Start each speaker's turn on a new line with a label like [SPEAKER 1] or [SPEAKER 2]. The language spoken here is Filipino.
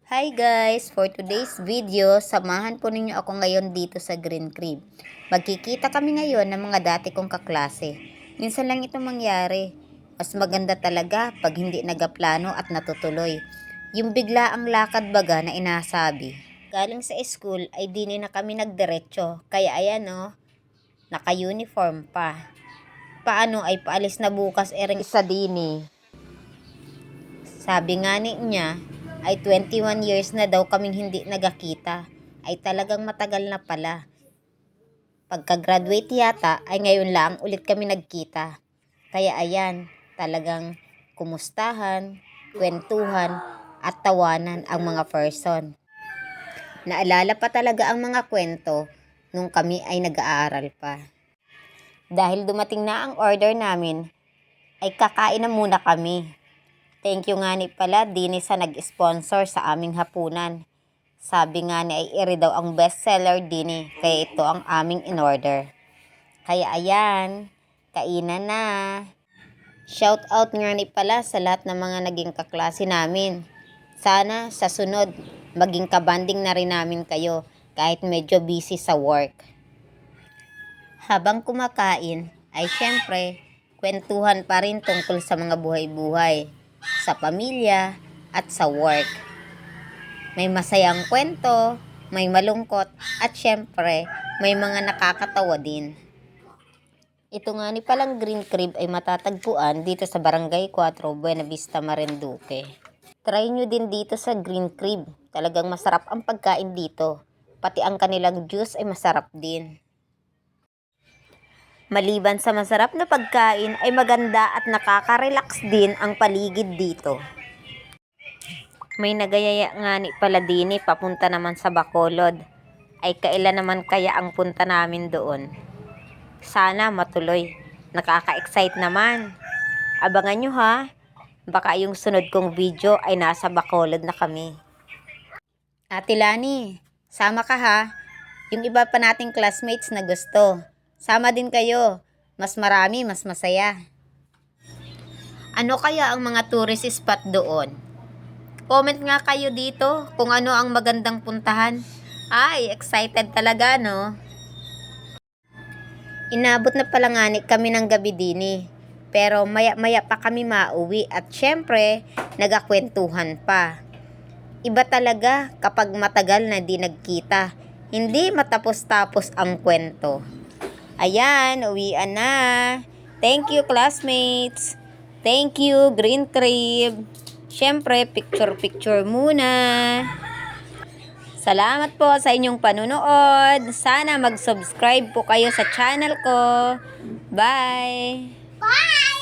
[SPEAKER 1] Hi guys! For today's video, samahan po ninyo ako ngayon dito sa Green Crib. Magkikita kami ngayon ng mga dati kong kaklase. Minsan lang ito mangyari. Mas maganda talaga pag hindi nagaplano at natutuloy. Yung bigla ang lakad baga na inasabi. Galing sa school ay di na kami nagdiretso. Kaya ayan naka-uniform pa. Paano ay paalis na bukas ering isa dini. Sabi nga niya, ay 21 years na daw kaming hindi nagakita. Ay talagang matagal na pala. Pagka-graduate yata ay ngayon lang ulit kami nagkita. Kaya ayan, talagang kumustahan, kwentuhan at tawanan ang mga person. Naalala pa talaga ang mga kwento nung kami ay nag-aaral pa. Dahil dumating na ang order namin, ay kakain na muna kami. Thank you nga ni pala dini sa nag-sponsor sa aming hapunan. Sabi nga ni ay iri daw ang bestseller dini, kaya ito ang aming in-order. Kaya ayan, kainan na. Shout out nga ni pala sa lahat ng mga naging kaklase namin. Sana sa sunod, maging kabanding na rin namin kayo kahit medyo busy sa work. Habang kumakain, ay syempre, kwentuhan pa rin tungkol sa mga buhay-buhay, sa pamilya at sa work. May masayang kwento, may malungkot at syempre may mga nakakatawa din. Ito nga ni palang Green Crib ay matatagpuan dito sa Barangay 4, Buena Vista, Marinduque. Try nyo din dito sa Green Crib. Talagang masarap ang pagkain dito. Pati ang kanilang juice ay masarap din. Maliban sa masarap na pagkain ay maganda at nakaka-relax din ang paligid dito. May nagayaya nga ni pala dini papunta naman sa Bacolod. Ay kailan naman kaya ang punta namin doon? Sana matuloy. Nakaka-excite naman. Abangan nyo ha. Baka yung sunod kong video ay nasa Bacolod na kami. Ate Lani, sama ka ha. Yung iba pa nating classmates na gusto. Sama din kayo. Mas marami, mas masaya. Ano kaya ang mga tourist spot doon? Comment nga kayo dito kung ano ang magandang puntahan. Ay, excited talaga no? Inabot na pala nga kami ng gabi dini. Pero maya-maya pa kami mauwi at syempre, nagakwentuhan pa. Iba talaga kapag matagal na di nagkita. Hindi matapos-tapos ang kwento. Ayan, uwian na. Thank you, classmates. Thank you, Green Crib. Siyempre, picture-picture muna. Salamat po sa inyong panunood. Sana mag-subscribe po kayo sa channel ko. Bye!
[SPEAKER 2] Bye!